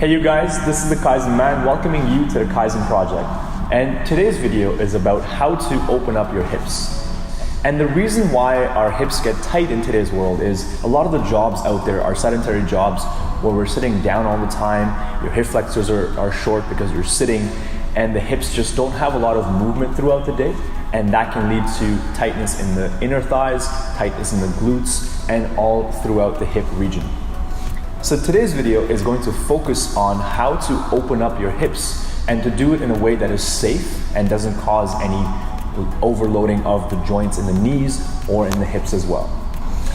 Hey you guys, this is the Kaizen Man welcoming you to the Kaizen Projekt. And today's video is about how to open up your hips. And the reason why our hips get tight in today's world is a lot of the jobs out there are sedentary jobs where we're sitting down all the time, your hip flexors are short because you're sitting, and the hips just don't have a lot of movement throughout the day, and that can lead to tightness in the inner thighs, tightness in the glutes, and all throughout the hip region. So today's video is going to focus on how to open up your hips and to do it in a way that is safe and doesn't cause any overloading of the joints in the knees or in the hips as well.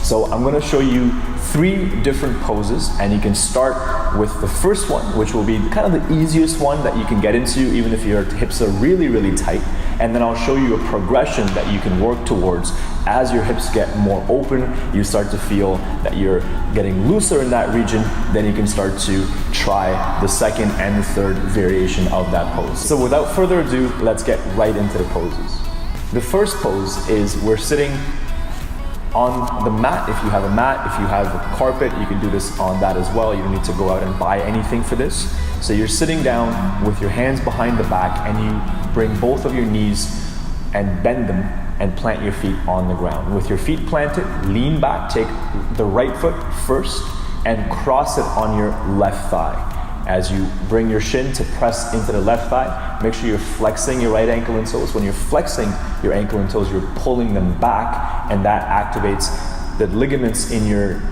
So I'm going to show you 3 different poses, and you can start with the first one, which will be kind of the easiest one that you can get into even if your hips are really tight. And then I'll show you a progression that you can work towards. As your hips get more open, you start to feel that you're getting looser in that region, then you can start to try the second and the third variation of that pose. So without further ado, let's get right into the poses. The first pose is we're sitting on the mat. If you have a mat, if you have a carpet, you can do this on that as well. You don't need to go out and buy anything for this. So you're sitting down with your hands behind the back, and you bring both of your knees and bend them and plant your feet on the ground. With your feet planted, lean back, take the right foot first and cross it on your left thigh. As you bring your shin to press into the left thigh, make sure you're flexing your right ankle and toes. When you're flexing your ankle and toes, you're pulling them back, and that activates the ligaments in your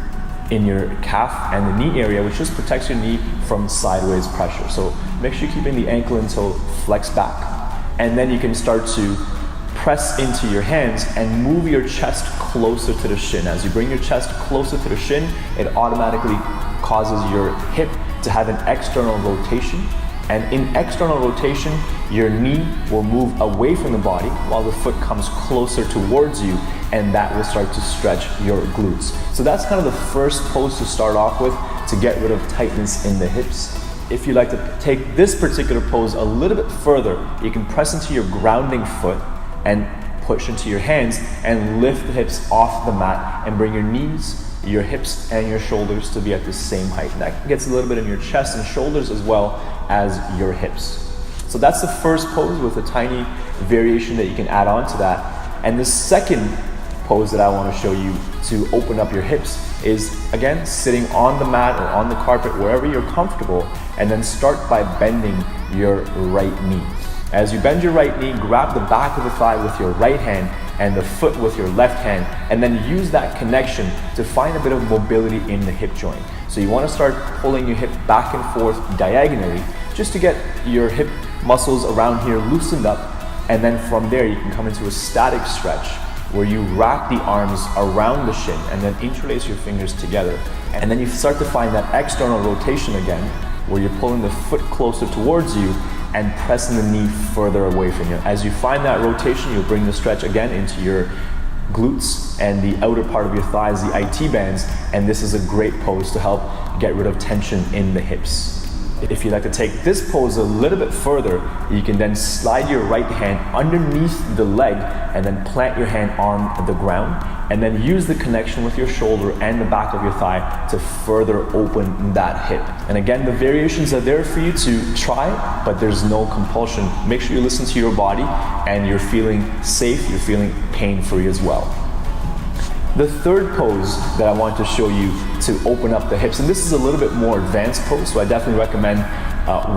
calf and the knee area, which just protects your knee from sideways pressure. So make sure you're keeping the ankle and toe flexed back. And then you can start to press into your hands and move your chest closer to the shin. As you bring your chest closer to the shin, it automatically causes your hip to have an external rotation. And in external rotation, your knee will move away from the body while the foot comes closer towards you, and that will start to stretch your glutes. So that's kind of the first pose to start off with to get rid of tightness in the hips. If you'd like to take this particular pose a little bit further, you can press into your grounding foot and push into your hands and lift the hips off the mat and bring your knees, your hips, and your shoulders to be at the same height. And that gets a little bit in your chest and shoulders as well as your hips. So that's the first pose with a tiny variation that you can add on to that. And the second pose that I want to show you to open up your hips is, again, sitting on the mat or on the carpet, wherever you're comfortable, and then start by bending your right knee. As you bend your right knee, grab the back of the thigh with your right hand and the foot with your left hand, and then use that connection to find a bit of mobility in the hip joint. So you want to start pulling your hip back and forth diagonally just to get your hip muscles around here loosened up, and then from there you can come into a static stretch where you wrap the arms around the shin and then interlace your fingers together. And then you start to find that external rotation again, where you're pulling the foot closer towards you and pressing the knee further away from you. As you find that rotation, you'll bring the stretch again into your glutes and the outer part of your thighs, the IT bands, and this is a great pose to help get rid of tension in the hips. If you'd like to take this pose a little bit further, you can then slide your right hand underneath the leg and then plant your hand on the ground, and then use the connection with your shoulder and the back of your thigh to further open that hip. And again, the variations are there for you to try, but there's no compulsion. Make sure you listen to your body and you're feeling safe, you're feeling pain-free as well. The third pose that I want to show you to open up the hips, and this is a little bit more advanced pose, so I definitely recommend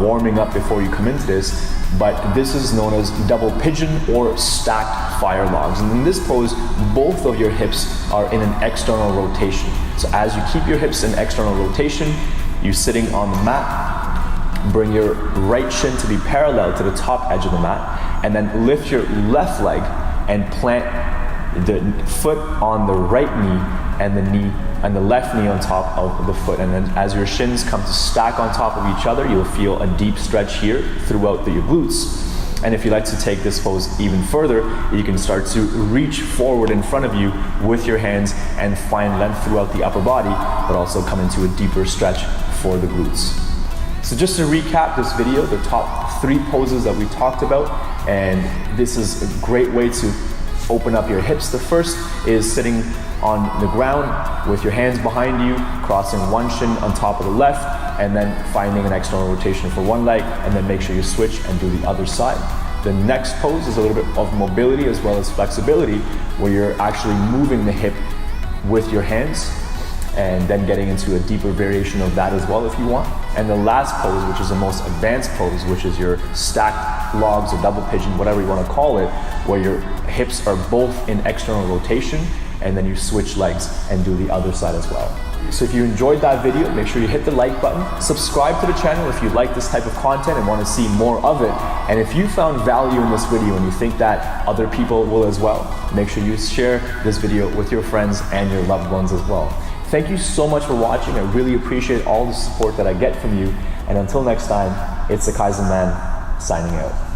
warming up before you come into this, but this is known as double pigeon or stacked fire logs. And in this pose, both of your hips are in an external rotation. So as you keep your hips in external rotation, you're sitting on the mat, bring your right shin to be parallel to the top edge of the mat, and then lift your left leg and plant the foot on the right knee and the left knee on top of the foot. And then as your shins come to stack on top of each other, you'll feel a deep stretch here throughout your glutes. And if you like to take this pose even further, you can start to reach forward in front of you with your hands and find length throughout the upper body, but also come into a deeper stretch for the glutes. So just to recap this video, the top 3 poses that we talked about, and this is a great way to open up your hips. The first is sitting on the ground with your hands behind you, crossing one shin on top of the left, and then finding an external rotation for one leg, and then make sure you switch and do the other side. The next pose is a little bit of mobility as well as flexibility, where you're actually moving the hip with your hands, and then getting into a deeper variation of that as well if you want. And the last pose, which is the most advanced pose, which is your stacked logs or double pigeon, whatever you want to call it, where your hips are both in external rotation, and then you switch legs and do the other side as well. So if you enjoyed that video, make sure you hit the like button, subscribe to the channel if you like this type of content and want to see more of it. And if you found value in this video and you think that other people will as well, make sure you share this video with your friends and your loved ones as well. Thank you so much for watching. I really appreciate all the support that I get from you. And until next time, it's the Kaizen Man signing out.